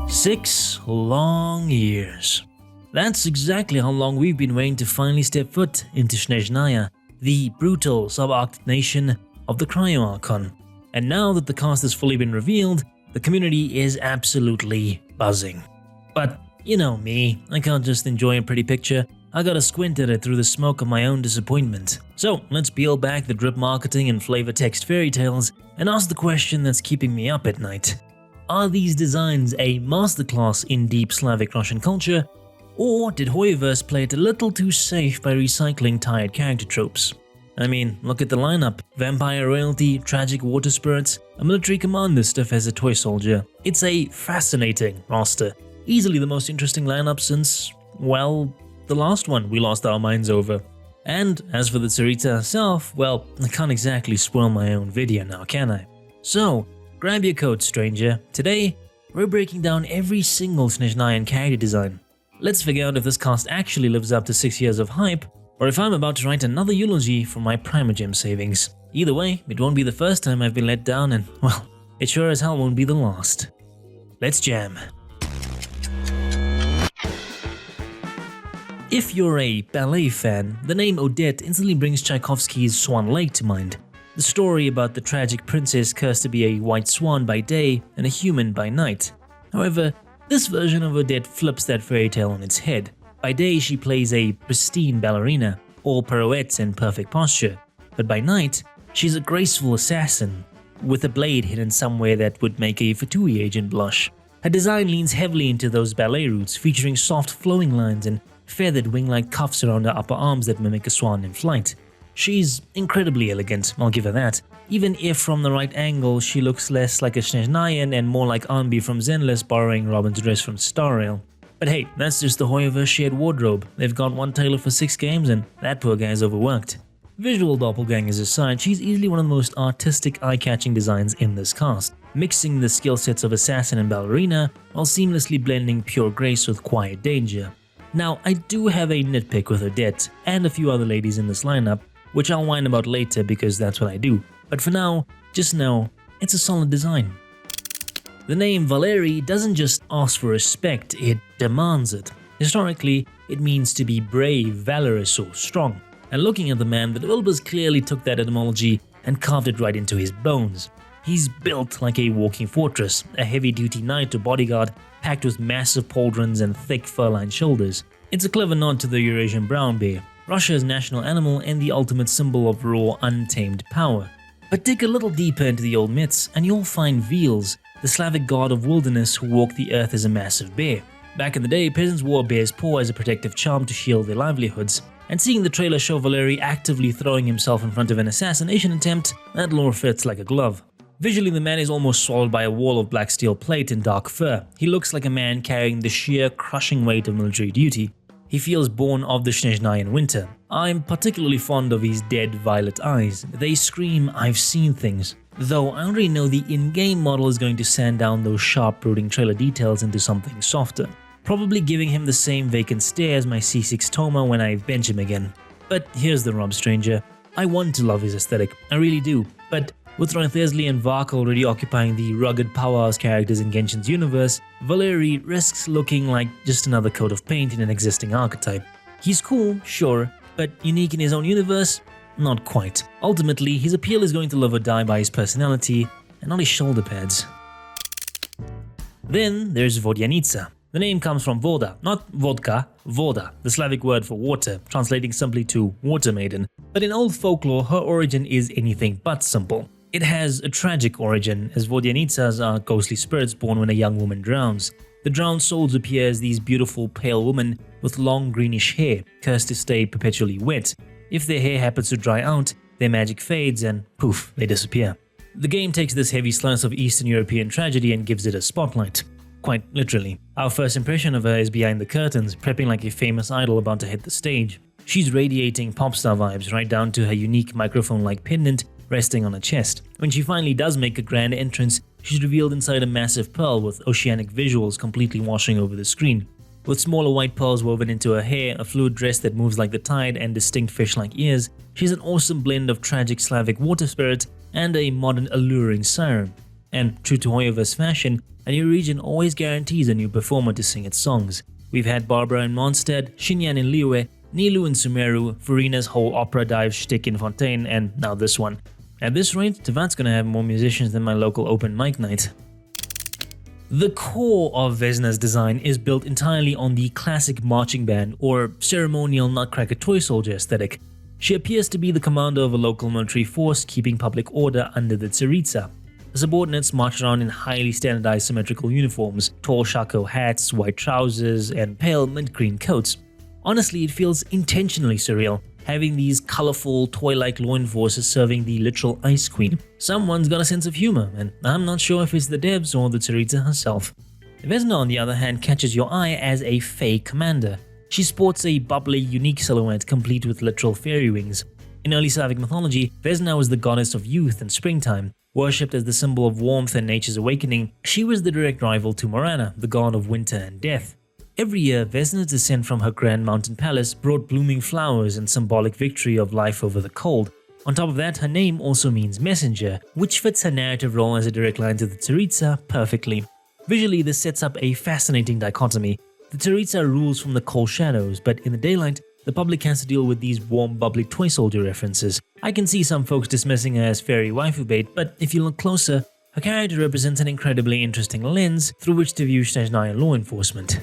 6 long years. That's exactly how long we've been waiting to finally step foot into Snezhnaya, the brutal subarctic nation of the Cryo Archon. And now that the cast has fully been revealed, the community is absolutely buzzing. But you know me, I can't just enjoy a pretty picture, I gotta squint at it through the smoke of my own disappointment. So let's peel back the drip marketing and flavor text fairy tales and ask the question that's keeping me up at night. Are these designs a masterclass in deep Slavic Russian culture, or did HoYoverse play it a little too safe by recycling tired character tropes? I mean, look at the lineup: vampire royalty, tragic water spirits, a military commander stiff as a toy soldier. It's a fascinating roster, easily the most interesting lineup since, well, the last one we lost our minds over. And as for the Tsaritsa herself, well, I can't exactly spoil my own video now, can I? So, grab your coat, stranger. Today, we're breaking down every single Snezhnayan character design. Let's figure out if this cast actually lives up to 6 years of hype, or if I'm about to write another eulogy for my Primogem savings. Either way, it won't be the first time I've been let down, and well, it sure as hell won't be the last. Let's jam. If you're a ballet fan, the name Odette instantly brings Tchaikovsky's Swan Lake to mind. The story about the tragic princess cursed to be a white swan by day and a human by night. However, this version of Odette flips that fairy tale on its head. By day, she plays a pristine ballerina, all pirouettes and perfect posture. But by night, she's a graceful assassin, with a blade hidden somewhere that would make a Fatui agent blush. Her design leans heavily into those ballet roots, featuring soft flowing lines and feathered wing-like cuffs around her upper arms that mimic a swan in flight. She's incredibly elegant, I'll give her that, even if from the right angle she looks less like a Snezhnayan and more like Anbi from Zenless borrowing Robin's dress from Star Rail. But hey, that's just the HoYoverse shared wardrobe. They've got one tailor for 6 games and that poor guy's overworked. Visual doppelgangers aside, she's easily one of the most artistic, eye-catching designs in this cast, mixing the skill sets of assassin and ballerina while seamlessly blending pure grace with quiet danger. Now, I do have a nitpick with Odette and a few other ladies in this lineup, which I'll whine about later because that's what I do. But for now, just know, it's a solid design. The name Valery doesn't just ask for respect, it demands it. Historically, it means to be brave, valorous, or strong. And looking at the man, the developers clearly took that etymology and carved it right into his bones. He's built like a walking fortress, a heavy-duty knight or bodyguard packed with massive pauldrons and thick fur-lined shoulders. It's a clever nod to the Eurasian brown bear, Russia's national animal and the ultimate symbol of raw, untamed power. But dig a little deeper into the old myths and you'll find Vils, the Slavic god of wilderness who walked the earth as a massive bear. Back in the day, peasants wore a bear's paw as a protective charm to shield their livelihoods. And seeing the trailer show Valery actively throwing himself in front of an assassination attempt, that lore fits like a glove. Visually, the man is almost swallowed by a wall of black steel plate and dark fur. He looks like a man carrying the sheer, crushing weight of military duty. He feels born of the Snezhnayan winter. I'm particularly fond of his dead violet eyes. They scream, "I've seen things." Though I already know the in-game model is going to sand down those sharp, brooding trailer details into something softer, probably giving him the same vacant stare as my C6 Toma when I bench him again. But here's the rub, stranger. I want to love his aesthetic, I really do, but with Roithesli and Vark already occupying the rugged powerhouse characters in Genshin's universe, Valery risks looking like just another coat of paint in an existing archetype. He's cool, sure, but unique in his own universe? Not quite. Ultimately, his appeal is going to live or die by his personality, and not his shoulder pads. Then there's Vodyanica. The name comes from Voda, not vodka, Voda, the Slavic word for water, translating simply to water maiden. But in old folklore, her origin is anything but simple. It has a tragic origin, as Vodyanicas are ghostly spirits born when a young woman drowns. The drowned souls appear as these beautiful pale women with long greenish hair, cursed to stay perpetually wet. If their hair happens to dry out, their magic fades and poof, they disappear. The game takes this heavy slice of Eastern European tragedy and gives it a spotlight. Quite literally. Our first impression of her is behind the curtains, prepping like a famous idol about to hit the stage. She's radiating pop star vibes right down to her unique microphone-like pendant resting on her chest. When she finally does make a grand entrance, she's revealed inside a massive pearl with oceanic visuals completely washing over the screen. With smaller white pearls woven into her hair, a fluid dress that moves like the tide, and distinct fish-like ears, she's an awesome blend of tragic Slavic water spirit and a modern alluring siren. And true to HoYoverse fashion, a new region always guarantees a new performer to sing its songs. We've had Barbara in Mondstadt, Xinyan in Liyue, Nilu in Sumeru, Farina's whole opera dive shtick in Fontaine, and now this one. At this rate, Tevat's gonna have more musicians than my local open mic night. The core of Vesna's design is built entirely on the classic marching band or ceremonial nutcracker toy soldier aesthetic. She appears to be the commander of a local military force keeping public order under the Tsaritsa. The subordinates march around in highly standardized symmetrical uniforms, tall shako hats, white trousers, and pale mint green coats. Honestly, it feels intentionally surreal, having these colorful, toy-like law enforcers serving the literal Ice Queen. Someone's got a sense of humor, and I'm not sure if it's the devs or the Tsaritsa herself. Vesna, on the other hand, catches your eye as a Fae commander. She sports a bubbly, unique silhouette complete with literal fairy wings. In early Slavic mythology, Vesna was the goddess of youth and springtime. Worshipped as the symbol of warmth and nature's awakening, she was the direct rival to Morana, the god of winter and death. Every year, Vesna's descent from her grand mountain palace brought blooming flowers and symbolic victory of life over the cold. On top of that, her name also means messenger, which fits her narrative role as a direct line to the Tsaritsa perfectly. Visually, this sets up a fascinating dichotomy. The Tsaritsa rules from the cold shadows, but in the daylight, the public has to deal with these warm, bubbly toy soldier references. I can see some folks dismissing her as fairy waifu bait, but if you look closer, her character represents an incredibly interesting lens through which to view Snezhnaya law enforcement.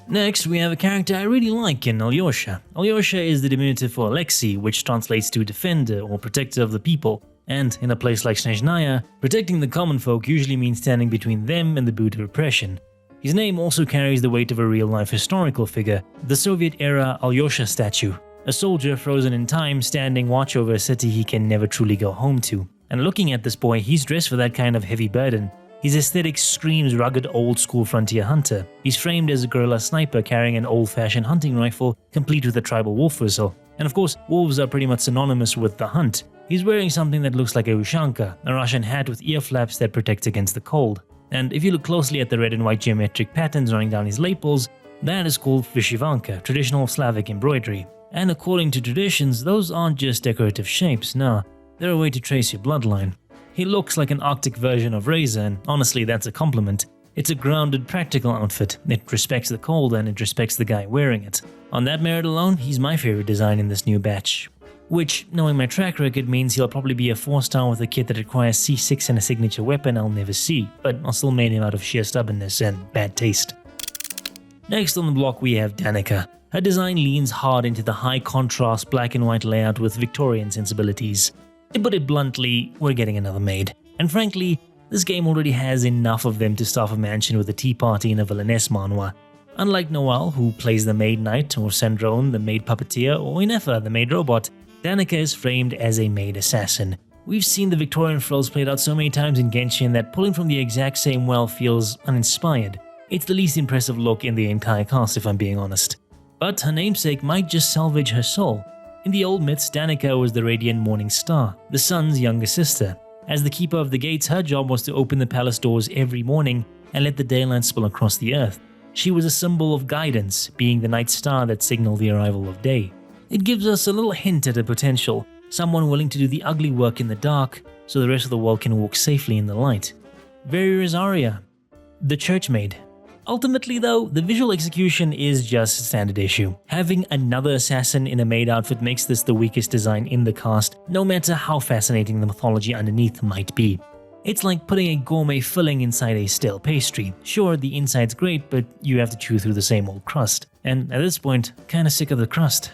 Next, we have a character I really like in Alyosha. Alyosha is the diminutive for Alexei, which translates to defender or protector of the people. And in a place like Snezhnaya, protecting the common folk usually means standing between them and the boot of repression. His name also carries the weight of a real-life historical figure, the Soviet-era Alyosha statue, a soldier frozen in time standing watch over a city he can never truly go home to. And looking at this boy, he's dressed for that kind of heavy burden. His aesthetic screams rugged old-school frontier hunter. He's framed as a guerrilla sniper carrying an old-fashioned hunting rifle, complete with a tribal wolf whistle. And of course, wolves are pretty much synonymous with the hunt. He's wearing something that looks like a ushanka, a Russian hat with ear flaps that protects against the cold. And if you look closely at the red and white geometric patterns running down his lapels, that is called vyshivanka, traditional Slavic embroidery. And according to traditions, those aren't just decorative shapes, no, they're a way to trace your bloodline. He looks like an Arctic version of Razor, and honestly that's a compliment. It's a grounded, practical outfit. It respects the cold and it respects the guy wearing it. On that merit alone, he's my favorite design in this new batch. Which, knowing my track record, means he'll probably be a 4-star with a kit that requires C6 and a signature weapon I'll never see, but I'll still main him out of sheer stubbornness and bad taste. Next on the block we have Danica. Her design leans hard into the high contrast black and white layout with Victorian sensibilities. To put it bluntly, we're getting another maid. And frankly, this game already has enough of them to staff a mansion with a tea party in a villainess manhwa. Unlike Noelle, who plays the maid knight, or Sandrone, the maid puppeteer, or Inefa, the maid robot, Danica is framed as a maid assassin. We've seen the Victorian frills played out so many times in Genshin that pulling from the exact same well feels uninspired. It's the least impressive look in the entire cast if I'm being honest. But her namesake might just salvage her soul. In the old myths, Danica was the radiant morning star, the sun's younger sister. As the keeper of the gates, her job was to open the palace doors every morning and let the daylight spill across the earth. She was a symbol of guidance, being the night star that signaled the arrival of day. It gives us a little hint at her potential, someone willing to do the ugly work in the dark so the rest of the world can walk safely in the light. Very Rosaria, the church maid. Ultimately though, the visual execution is just a standard issue. Having another assassin in a maid outfit makes this the weakest design in the cast, no matter how fascinating the mythology underneath might be. It's like putting a gourmet filling inside a stale pastry. Sure, the inside's great, but you have to chew through the same old crust. And at this point, kinda sick of the crust.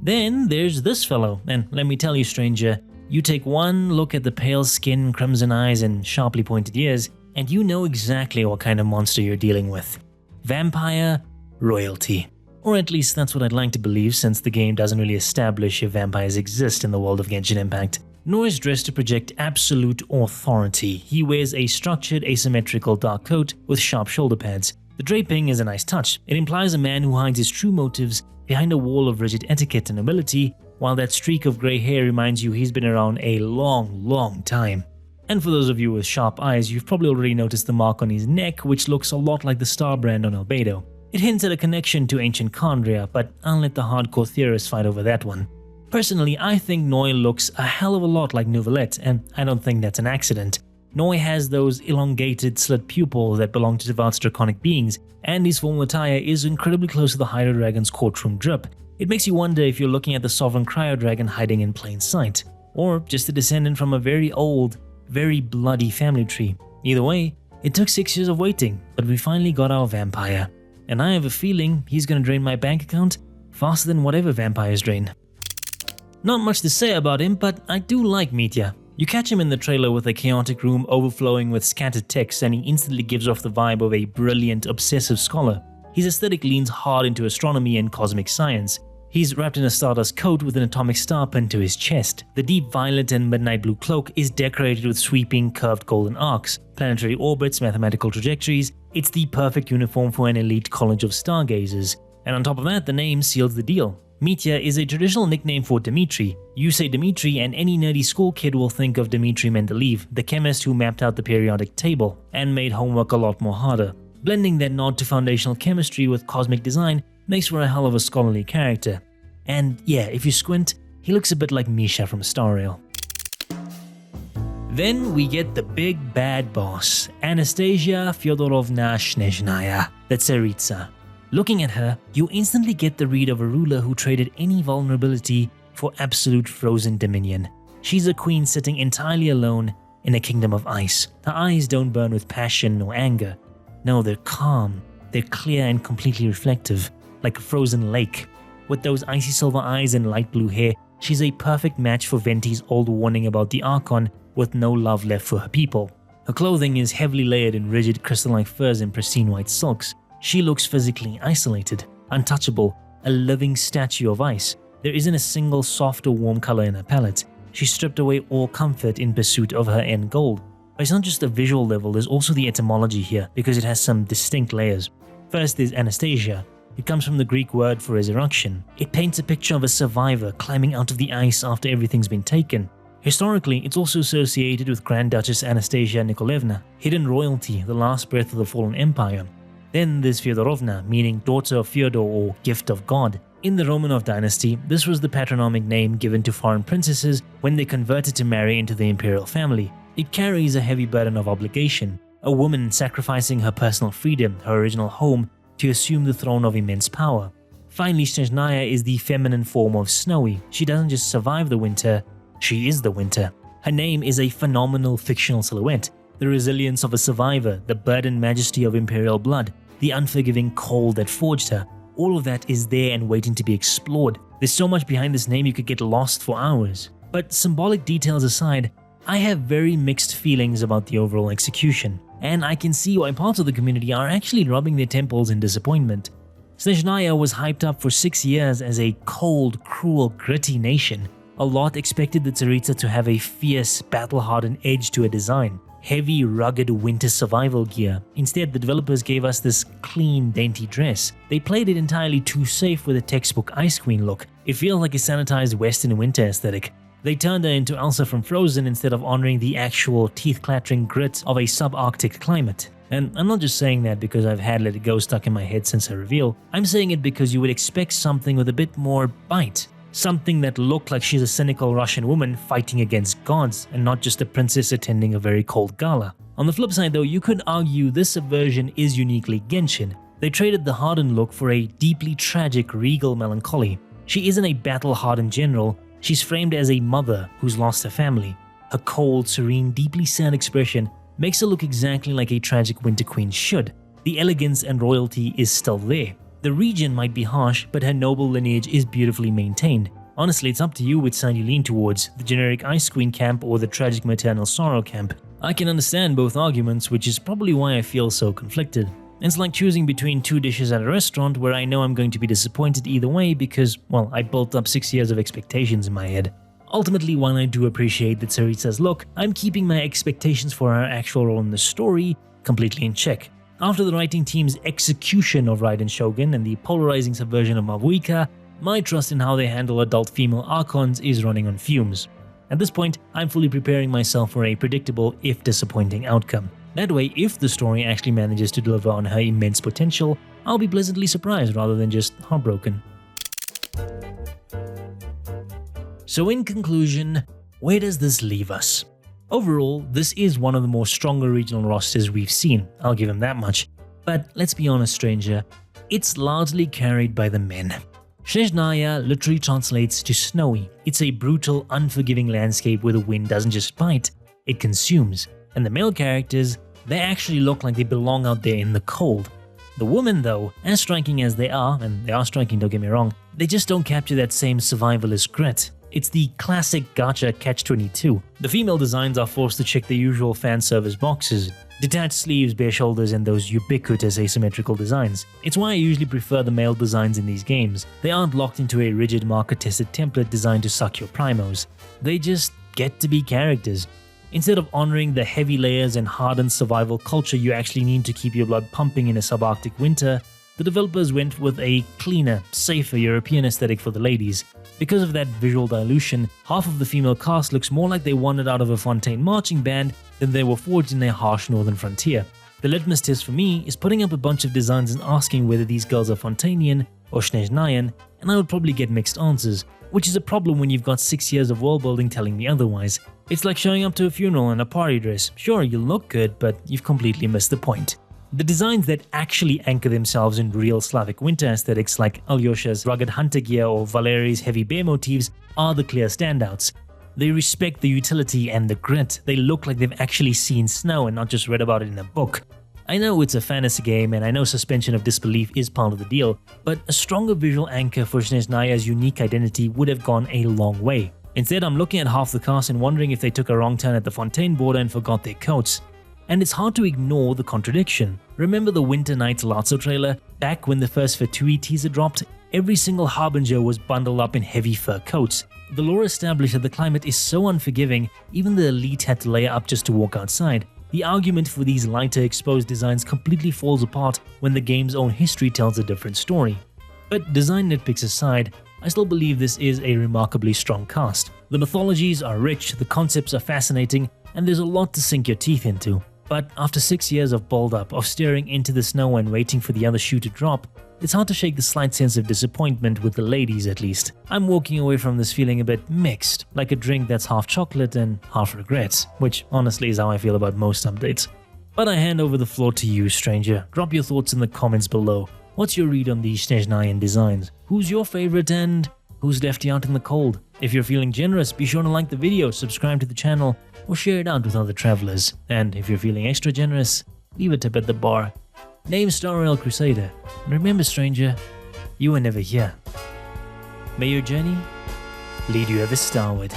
Then there's this fellow, and let me tell you stranger, you take one look at the pale skin, crimson eyes, and sharply pointed ears, and you know exactly what kind of monster you're dealing with. Vampire royalty. Or at least that's what I'd like to believe, since the game doesn't really establish if vampires exist in the world of Genshin Impact. Nor is dressed to project absolute authority. He wears a structured, asymmetrical dark coat with sharp shoulder pads. The draping is a nice touch. It implies a man who hides his true motives behind a wall of rigid etiquette and nobility, while that streak of grey hair reminds you he's been around a long time. And for those of you with sharp eyes, you've probably already noticed the mark on his neck, which looks a lot like the star brand on Albedo. It hints at a connection to ancient Kandria, but I'll let the hardcore theorists fight over that one. Personally, I think Noi looks a hell of a lot like Nouvellette, and I don't think that's an accident. Noi has those elongated slit pupils that belong to devout draconic beings, and his formal attire is incredibly close to the Hydro Dragon's courtroom drip. It makes you wonder if you're looking at the sovereign Cryo Dragon hiding in plain sight, or just a descendant from a very old, very bloody family tree. Either way, it took 6 years of waiting, but we finally got our vampire. And I have a feeling he's gonna drain my bank account faster than whatever vampires drain. Not much to say about him, but I do like Mitya. You catch him in the trailer with a chaotic room overflowing with scattered text, and he instantly gives off the vibe of a brilliant, obsessive scholar. His aesthetic leans hard into astronomy and cosmic science. He's wrapped in a stardust coat with an atomic star pinned to his chest. The deep violet and midnight blue cloak is decorated with sweeping, curved golden arcs, planetary orbits, mathematical trajectories. It's the perfect uniform for an elite college of stargazers. And on top of that, the name seals the deal. Mitya is a traditional nickname for Dmitri. You say Dmitri and any nerdy school kid will think of Dmitri Mendeleev, the chemist who mapped out the periodic table and made homework a lot more harder. Blending that nod to foundational chemistry with cosmic design makes for a hell of a scholarly character. And yeah, if you squint, he looks a bit like Misha from Star Rail. Then we get the big bad boss, Anastasia Fyodorovna Snezhnaya, the Tsaritsa. Looking at her, you instantly get the read of a ruler who traded any vulnerability for absolute frozen dominion. She's a queen sitting entirely alone in a kingdom of ice. Her eyes don't burn with passion or anger. No, they're calm, they're clear and completely reflective, like a frozen lake. With those icy silver eyes and light blue hair, she's a perfect match for Venti's old warning about the Archon with no love left for her people. Her clothing is heavily layered in rigid crystal-like furs and pristine white silks. She looks physically isolated, untouchable, a living statue of ice. There isn't a single soft or warm color in her palette. She stripped away all comfort in pursuit of her end goal. But it's not just the visual level, there's also the etymology here, because it has some distinct layers. First is Anastasia. It comes from the Greek word for resurrection. It paints a picture of a survivor climbing out of the ice after everything's been taken. Historically, it's also associated with Grand Duchess Anastasia Nikolaevna, hidden royalty, the last breath of the fallen empire. Then there's Fyodorovna, meaning daughter of Fyodor or gift of God. In the Romanov dynasty, this was the patronymic name given to foreign princesses when they converted to marry into the imperial family. It carries a heavy burden of obligation, a woman sacrificing her personal freedom, her original home, to assume the throne of immense power. Finally, Snezhnaya is the feminine form of Snowy. She doesn't just survive the winter, she is the winter. Her name is a phenomenal fictional silhouette, the resilience of a survivor, the burdened majesty of imperial blood, the unforgiving cold that forged her. All of that is there and waiting to be explored. There's so much behind this name you could get lost for hours. But symbolic details aside, I have very mixed feelings about the overall execution, and I can see why parts of the community are actually rubbing their temples in disappointment. Snezhnaya was hyped up for 6 years as a cold, cruel, gritty nation. A lot expected the Tsaritsa to have a fierce, battle-hardened edge to her design. Heavy, rugged winter survival gear. Instead, the developers gave us this clean, dainty dress. They played it entirely too safe with a textbook Ice Queen look. It feels like a sanitized Western winter aesthetic. They turned her into Elsa from Frozen instead of honoring the actual teeth-clattering grit of a subarctic climate. And I'm not just saying that because I've had Let It Go stuck in my head since her reveal. I'm saying it because you would expect something with a bit more bite. Something that looked like she's a cynical Russian woman fighting against gods and not just a princess attending a very cold gala. On the flip side though, you could argue this subversion is uniquely Genshin. They traded the hardened look for a deeply tragic, regal melancholy. She isn't a battle-hardened general, she's framed as a mother who's lost her family. Her cold, serene, deeply sad expression makes her look exactly like a tragic winter queen should. The elegance and royalty is still there. The region might be harsh, but her noble lineage is beautifully maintained. Honestly, it's up to you which side you lean towards, the generic Ice Queen camp or the tragic maternal sorrow camp. I can understand both arguments, which is probably why I feel so conflicted. It's like choosing between two dishes at a restaurant where I know I'm going to be disappointed either way because, well, I built up 6 years of expectations in my head. Ultimately, while I do appreciate the Tsaritsa's look, I'm keeping my expectations for her actual role in the story completely in check. After the writing team's execution of Raiden Shogun and the polarizing subversion of Mavuika, my trust in how they handle adult female Archons is running on fumes. At this point, I'm fully preparing myself for a predictable, if disappointing, outcome. That way, if the story actually manages to deliver on her immense potential, I'll be pleasantly surprised rather than just heartbroken. So in conclusion, where does this leave us? Overall, this is one of the more stronger regional rosters we've seen, I'll give him that much. But let's be honest, stranger, it's largely carried by the men. Snezhnaya literally translates to snowy. It's a brutal, unforgiving landscape where the wind doesn't just bite, it consumes. And the male characters, they actually look like they belong out there in the cold. The women though, as striking as they are, and they are striking, don't get me wrong, they just don't capture that same survivalist grit. It's the classic gacha catch-22. The female designs are forced to check the usual fan service boxes. Detached sleeves, bare shoulders, and those ubiquitous asymmetrical designs. It's why I usually prefer the male designs in these games. They aren't locked into a rigid market-tested template designed to suck your primos. They just get to be characters. Instead of honoring the heavy layers and hardened survival culture you actually need to keep your blood pumping in a subarctic winter, the developers went with a cleaner, safer European aesthetic for the ladies. Because of that visual dilution, half of the female cast looks more like they wandered out of a Fontaine marching band than they were forged in a harsh northern frontier. The litmus test for me is putting up a bunch of designs and asking whether these girls are Fontanian or Snezhnayan, and I would probably get mixed answers, which is a problem when you've got 6 years of world building telling me otherwise. It's like showing up to a funeral in a party dress. Sure, you'll look good, but you've completely missed the point. The designs that actually anchor themselves in real Slavic winter aesthetics like Alyosha's rugged hunter gear or Valeri's heavy bear motifs are the clear standouts. They respect the utility and the grit. They look like they've actually seen snow and not just read about it in a book. I know it's a fantasy game and I know suspension of disbelief is part of the deal, but a stronger visual anchor for Snezhnaya's unique identity would have gone a long way. Instead, I'm looking at half the cast and wondering if they took a wrong turn at the Fontaine border and forgot their coats. And it's hard to ignore the contradiction. Remember the Winter Nights Lazzo trailer? Back when the first Fatui teaser dropped, every single Harbinger was bundled up in heavy fur coats. The lore established that the climate is so unforgiving, even the elite had to layer up just to walk outside. The argument for these lighter exposed designs completely falls apart when the game's own history tells a different story. But design nitpicks aside, I still believe this is a remarkably strong cast. The mythologies are rich, the concepts are fascinating, and there's a lot to sink your teeth into. But after 6 years of build-up, of staring into the snow and waiting for the other shoe to drop, it's hard to shake the slight sense of disappointment with the ladies at least. I'm walking away from this feeling a bit mixed, like a drink that's half chocolate and half regrets, which honestly is how I feel about most updates. But I hand over the floor to you, stranger. Drop your thoughts in the comments below. What's your read on these Snezhnayan designs? Who's your favorite and who's left you out in the cold? If you're feeling generous, be sure to like the video, subscribe to the channel, or share it out with other travelers. And if you're feeling extra generous, leave a tip at the bar. Name Star Rail Crusader. And remember, stranger, you were never here. May your journey lead you ever starward.